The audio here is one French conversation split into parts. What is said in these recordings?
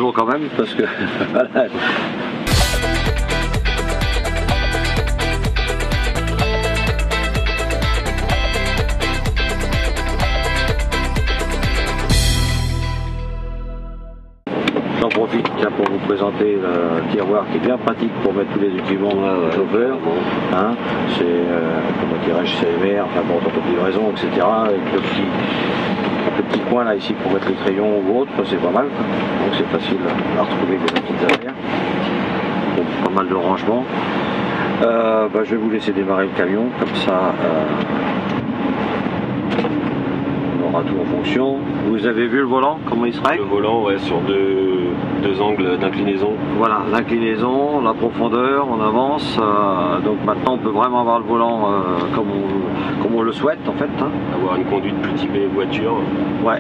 tour quand même parce que voilà. J'en profite pour vous présenter le tiroir qui est bien pratique pour mettre tous les équipements de chauffeur. Hein, c'est comment dirais-je, CMR, enfin bon, auto de livraison, etc. Avec le petit coin là ici pour mettre les crayons ou autre, c'est pas mal. Donc c'est facile à retrouver des petites affaires. Donc, pas mal de rangements. Je vais vous laisser démarrer le camion, comme ça on aura tout en fonction. Vous avez vu le volant, comment il se règle? Le volant, ouais, sur deux angles d'inclinaison. Voilà, l'inclinaison, la profondeur, on avance. Donc maintenant on peut vraiment avoir le volant comme on le souhaite en fait. Hein. Avoir une conduite plus typée voiture. Ouais.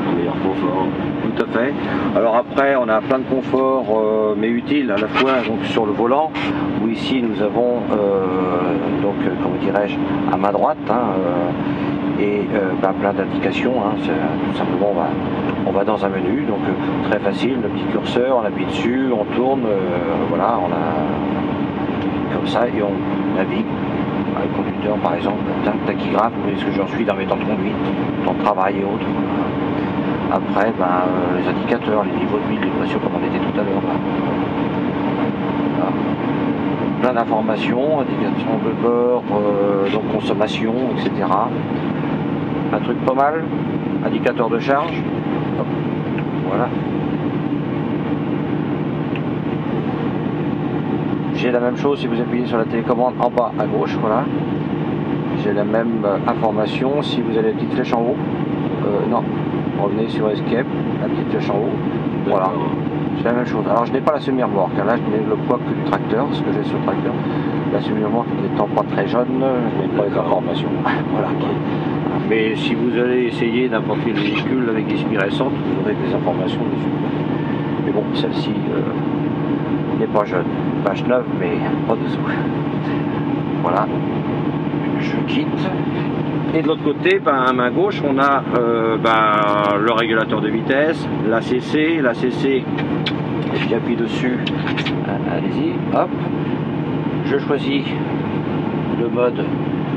Un meilleur confort. Tout à fait. Alors après on a plein de confort mais utile à la fois donc sur le volant où ici nous avons comment dirais-je, à ma droite plein d'indications, hein. Tout simplement on va dans un menu, donc très facile, le petit curseur, on appuie dessus, on tourne, voilà, on a comme ça et on navigue avec le conducteur par exemple, tachygraphe, vous voyez ce que j'en suis dans mes temps de conduite, temps de travail et autres. Après les indicateurs, les niveaux de huile, les pressions comme on était tout à l'heure. Voilà. Plein d'informations, indications de bord, donc consommation, etc. Un truc pas mal, indicateur de charge, hop, voilà. J'ai la même chose si vous appuyez sur la télécommande en bas à gauche, voilà. J'ai la même information si vous avez la petite flèche en haut. Non, revenez sur Escape, la petite flèche en haut, voilà. C'est la même chose. Alors je n'ai pas la semi-remorque, là je n'ai le poids que du tracteur, ce que j'ai sur le tracteur. La semi-remorque n'étant pas très jeune, je n'ai pas les informations. Voilà. Mais si vous allez essayer n'importe quel véhicule avec des semis récentes, vous aurez des informations dessus. Mais bon, celle-ci n'est pas jeune. Page 9, mais pas dessous. Voilà. Je quitte. Et de l'autre côté, à main gauche, on a le régulateur de vitesse, l'ACC. L'ACC, j'appuie dessus. Allez-y, hop. Je choisis le mode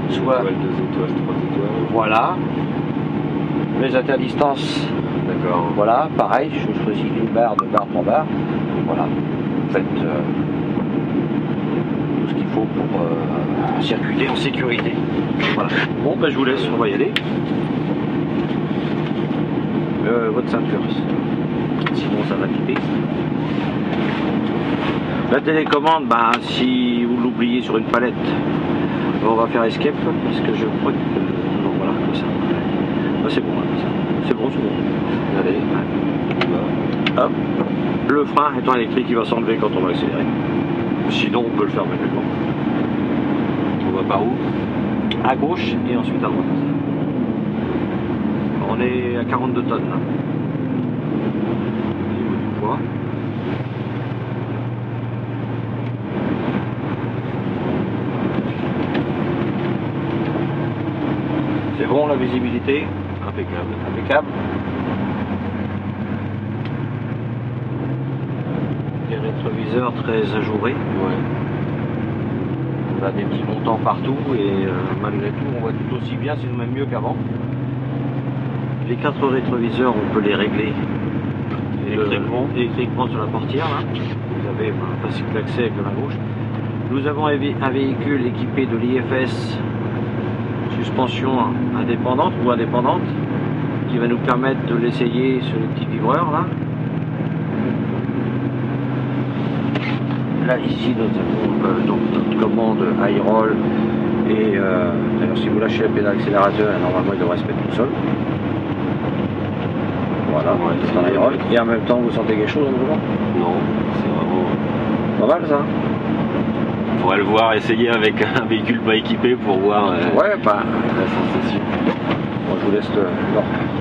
soit 2 étoiles, 3 étoiles. Voilà. Les interdistance. D'accord. Voilà, pareil, je choisis une barre, 2 barres, 3 barres. Voilà. Vous faites tout ce qu'il faut pour circuler en sécurité. Voilà. Bon, je vous laisse, on va y aller. Votre ceinture. Sinon, ça va piper. La télécommande, si vous l'oubliez sur une palette, on va faire escape parce que je crois que non, voilà, comme ça. C'est bon, c'est bon, c'est bon. Allez, hop. Le frein étant électrique, il va s'enlever quand on va accélérer. Sinon, on peut le faire manuellement. On va par où? À gauche et ensuite à droite. On est à 42 tonnes là. Au niveau du poids. C'est bon, la visibilité? Impeccable. Impeccable. Les rétroviseurs très ajourés. Ouais. On a des petits montants partout et malgré tout on voit tout aussi bien, sinon même mieux qu'avant. Les 4 rétroviseurs, on peut les régler électriquement sur la portière. Là. Vous avez un facile d'accès avec la main gauche. Nous avons un véhicule équipé de l'IFS suspension indépendante ou indépendante qui va nous permettre de l'essayer sur les petits vibreurs là. Là ici nous avons donc notre commande high roll et d'ailleurs si vous lâchez la pédale accélérateur normalement il devrait se mettre tout seul. Voilà, c'est un high roll. Et en même temps vous sentez quelque chose dans le volant? Non, c'est vraiment pas mal ça. On pourrait le voir essayer avec un véhicule pas équipé pour voir la sensation. Bon, je vous laisse le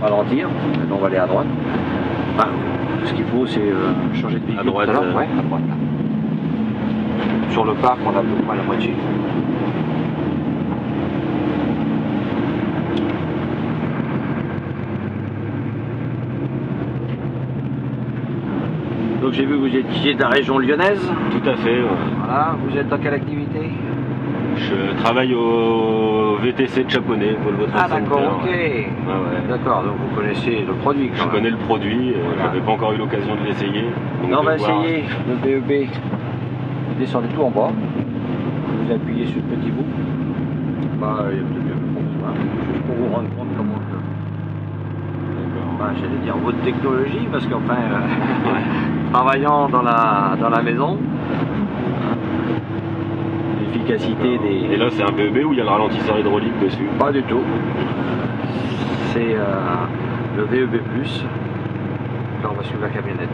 ralentir, maintenant on va aller à droite. Ce qu'il faut c'est changer de véhicule. À droite, à droite là. Sur le parc on a à peu près la moitié. Donc j'ai vu que vous étiez de la région lyonnaise. Tout à fait. Ouais. Voilà, vous êtes dans quelle activité? Je travaille au VTC de Chaponnet, Volvo Trade Ah d'accord, Center, ok. ouais. D'accord, donc vous connaissez le produit quand Je même. connais le produit, Voilà. j'avais pas encore eu l'occasion de l'essayer. donc On va de voir. essayer le BEB. Vous descendez tout en bas. Vous appuyez sur le petit bout. Bah, il y a peut-être bien plus besoin. Juste pour vous rendre compte comment D'accord. j'allais dire votre technologie, parce qu'enfin, travaillant dans la maison, l'efficacité des... Et là c'est un BEB où il y a le ralentisseur hydraulique dessus. Pas du tout. C'est le VEB+. Là, on va suivre la camionnette.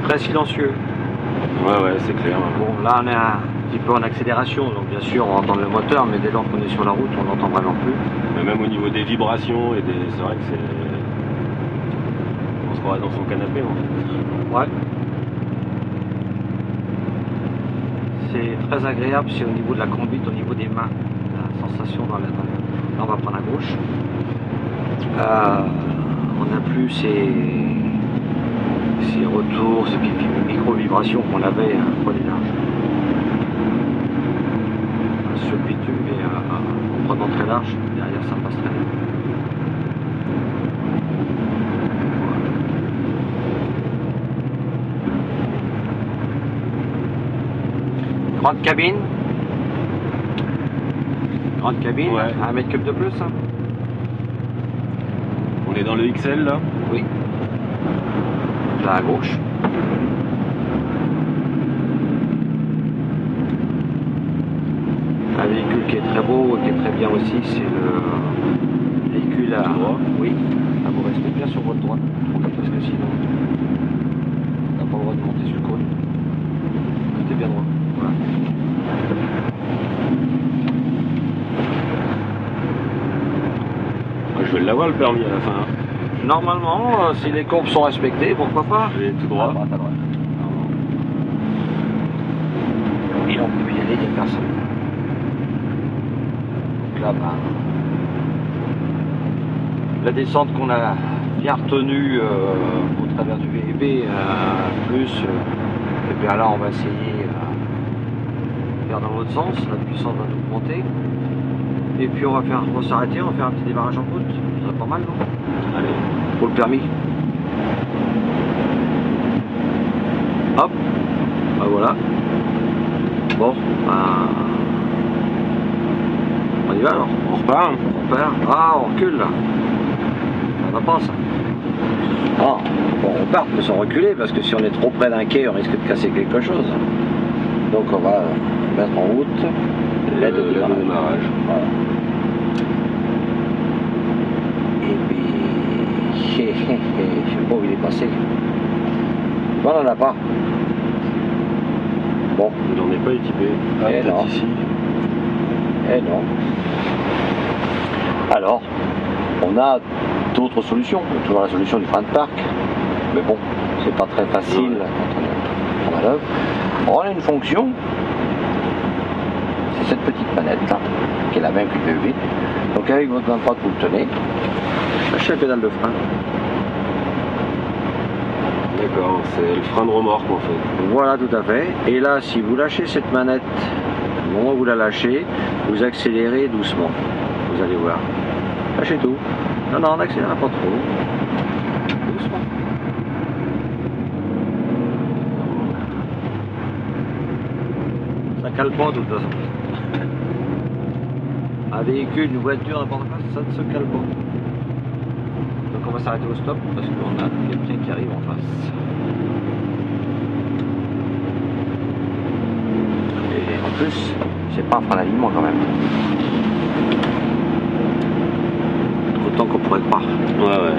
Très silencieux. Ouais, c'est clair. Bon, là, on est un petit peu en accélération, donc bien sûr, on va entendre le moteur, mais dès lors qu'on est sur la route, on n'entend vraiment plus. Mais même au niveau des vibrations et des. C'est vrai que c'est. On se croirait dans son canapé en fait. Ouais. C'est très agréable, c'est au niveau de la conduite, au niveau des mains, la sensation dans la... Là, on va prendre à gauche. On n'a plus ces retours, ces micro-vibrations qu'on avait pour les larges. Sur le bitume, mais en prenant très large, derrière ça passe très bien. Grande cabine. Grande cabine, Ouais. 1 mètre cube de plus. Hein. On est dans le XL là. Oui. Là à gauche. Un véhicule qui est très beau et qui est très bien aussi, c'est le véhicule à droit. Oui. Ah, vous restez bien sur votre droite, parce que sinon on n'a pas le droit de monter sur le cône. Restez bien droit. Voilà. Je vais l'avoir le permis à la fin. Normalement, si les courbes sont respectées, pourquoi pas? Je vais tout droit. À droite, à droite. Et on peut y aller, il n'y a personne. Donc là, la descente qu'on a bien retenue au travers du VEB, plus, et bien là, on va essayer de faire dans l'autre sens, la puissance va nous monter. Et puis on va s'arrêter, on va faire un petit démarrage en route. Ce serait pas mal, non? Allez. Pour le permis. Hop. Ben voilà. Bon. On y va alors. On repart. On repart. Ah, on recule là. Ça va pas ça. Ah, bon, on part mais sans reculer parce que si on est trop près d'un quai, on risque de casser quelque chose. Donc on va mettre en route l'aide de démarrage. Voilà. Et puis, je sais pas où il est passé. Bon, on n'en a pas. Bon. Il n'en est pas équipé. Ah, Eh non. peut-être ici. Eh non. Alors, on a d'autres solutions. On a toujours la solution du frein de parc. Mais bon, c'est pas très facile quand on est en manœuvre. On a une fonction. C'est cette petite manette là, qui est la même que le VEB. Donc avec votre main droite, vous le tenez. Lâchez la pédale de frein. D'accord, c'est le frein de remorque en fait. Voilà, tout à fait. Et là, si vous lâchez cette manette, au moment où vous la lâchez, vous accélérez doucement. Vous allez voir. Lâchez tout. Non, non, on n'accélère pas trop. Doucement. Ça cale pas de toute façon. Un véhicule, une voiture, n'importe quoi, ça ne se cale pas. Donc on va s'arrêter au stop parce qu'on a quelqu'un qui arrive en face. Et en plus, c'est pas un frein d'alignement quand même. Autant qu'on pourrait croire. Ouais.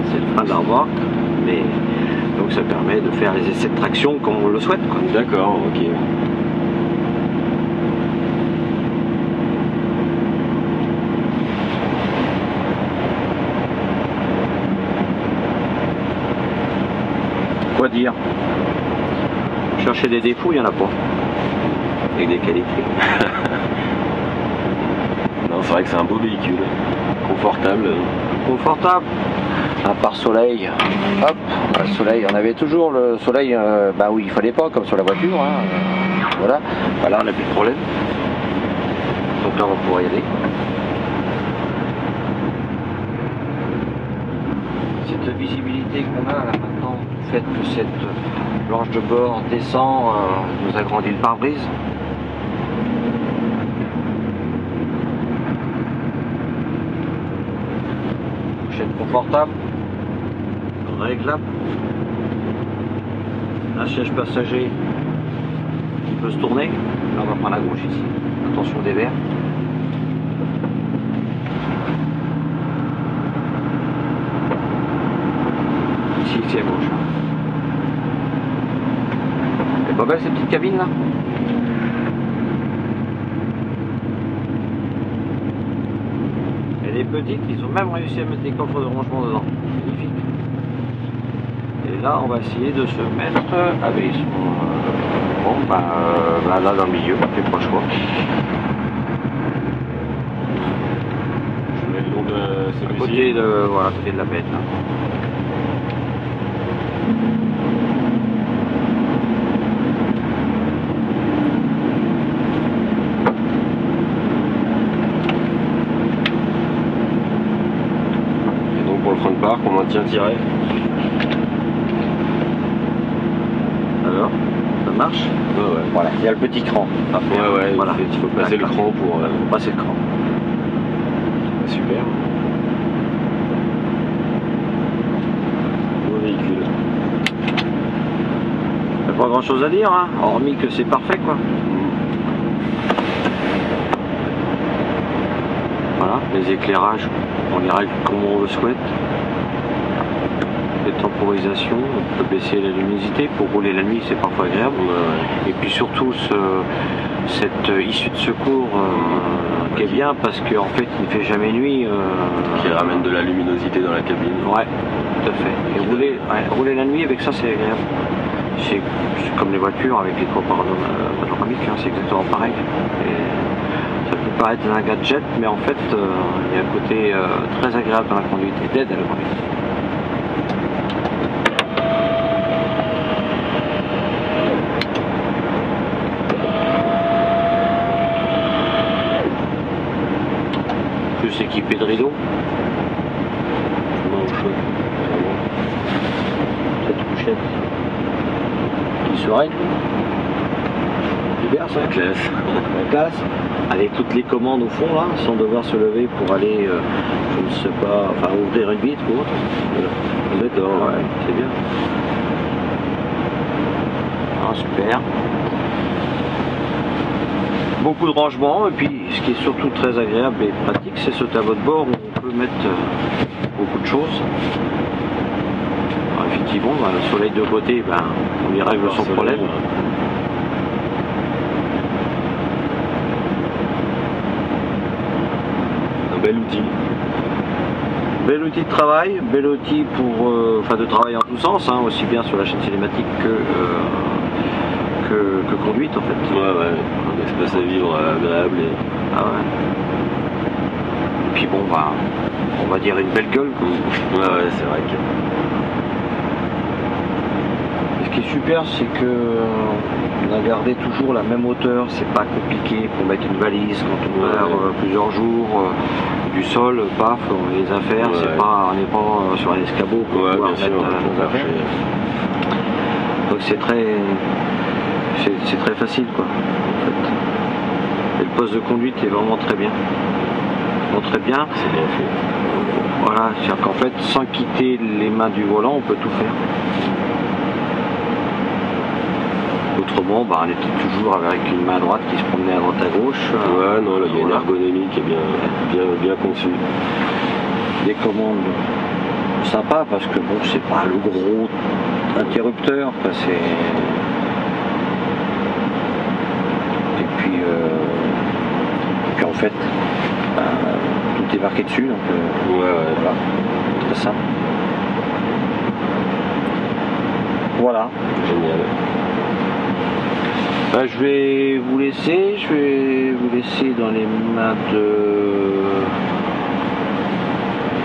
C'est le frein de la remorque, mais donc ça permet de faire les essais de traction comme on le souhaite, quoi. D'accord, ok. Quoi dire? Chercher des défauts, il n'y en a pas. Et des qualités. Non, c'est vrai que c'est un beau véhicule, confortable. Confortable. Un pare-soleil, hop, le soleil, on avait toujours le soleil bah oui, il fallait pas, comme sur la voiture, hein, voilà, là on n'a plus de problème, donc là on va pouvoir y aller. Cette visibilité qu'on a là maintenant, le fait que cette planche de bord descend, nous agrandit le pare-brise. Chaîne confortable, réglable, un siège passager qui peut se tourner. Là on va prendre la gauche ici, attention des verres. Ici c'est à gauche. Elle est pas belle cette petite cabine là? Elle est petite, ils ont même réussi à mettre des coffres de rangement dedans. Magnifique. Et là, on va essayer de se mettre avec son... bon, là dans le milieu, plus proche quoi. Je mets le long de celui-ci. Côté de, voilà, côté de la bête là. Et donc pour le front de parc, on maintient tiré. Alors, ça marche? Ouais. Voilà, il y a le petit cran. Ouais, voilà. Il faut passer le cran pour... passer le cran. Super. Beau véhicule. Il n'y a pas grand chose à dire, hein, hormis que c'est parfait quoi. Voilà, les éclairages, on les règle comme on le souhaite. Les temporisations, on peut baisser la luminosité pour rouler la nuit, c'est parfois agréable. Et puis surtout cette issue de secours qui est bien parce qu'en fait il ne fait jamais nuit. Qui ramène de la luminosité dans la cabine. Ouais, tout à fait. Et rouler la nuit avec ça c'est agréable. C'est comme les voitures avec les toits panoramiques, hein, c'est exactement pareil. Et ça peut paraître un gadget, mais en fait il y a un côté très agréable dans la conduite et d'aide à la conduite. Plus équipé de rideaux. Cette couchette qui se règle. Super ça. La classe. La classe. Avec toutes les commandes au fond là, sans devoir se lever pour aller, je ne sais pas, enfin ouvrir une vitre ou autre. D'accord, ouais, c'est bien. Ah, super. Beaucoup de rangements et puis ce qui est surtout très agréable et pratique c'est ce tableau de bord où on peut mettre beaucoup de choses. Alors, effectivement le soleil de côté on y règle son problème. Un bel outil. Bel outil de travail, bel outil pour de travail en tous sens, hein, aussi bien sur la chaîne cinématique que conduite en fait. Ouais, un espace à vivre agréable. Ah ouais. Et puis bon, on va dire une belle gueule. Ouais, c'est vrai que... Ce qui est super, c'est que on a gardé toujours la même hauteur, c'est pas compliqué pour mettre une valise quand on perd plusieurs jours du sol, paf, on les affaires, on n'est pas sur un escabeau pour pouvoir mettre nos affaires. Donc c'est très facile quoi. En fait. Et le poste de conduite est vraiment très bien. Très bien. C'est bien fait. Voilà, c'est-à-dire qu'en fait, sans quitter les mains du volant, on peut tout faire. Autrement, on était toujours avec une main droite qui se promenait à droite à gauche. Ouais, non, là, il y a une ergonomie qui est bien conçue. Des commandes sympas parce que bon, c'est pas le gros interrupteur, quoi, et puis en fait, tout est marqué dessus, donc voilà, c'est ça. Voilà. Génial. Je vais vous laisser dans les mains de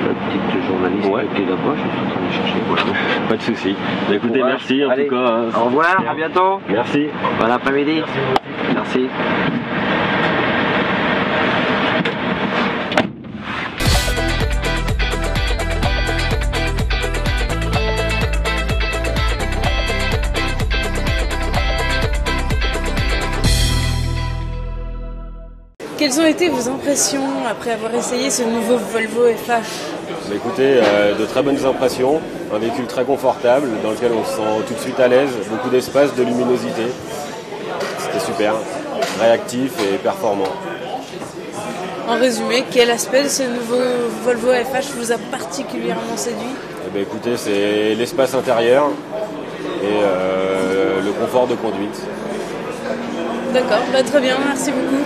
la petite journaliste qui est là-bas. Je suis en train de chercher. Voilà. Pas de souci. Écoutez, Courage. merci en Allez, tout cas. au revoir, à bientôt. Merci. Bon après-midi. Merci. Quelles ont été vos impressions après avoir essayé ce nouveau Volvo FH ? Écoutez, de très bonnes impressions, un véhicule très confortable dans lequel on se sent tout de suite à l'aise, beaucoup d'espace, de luminosité. C'était super, réactif et performant. En résumé, quel aspect de ce nouveau Volvo FH vous a particulièrement séduit ? Écoutez, c'est l'espace intérieur et le confort de conduite. D'accord, très bien, merci beaucoup.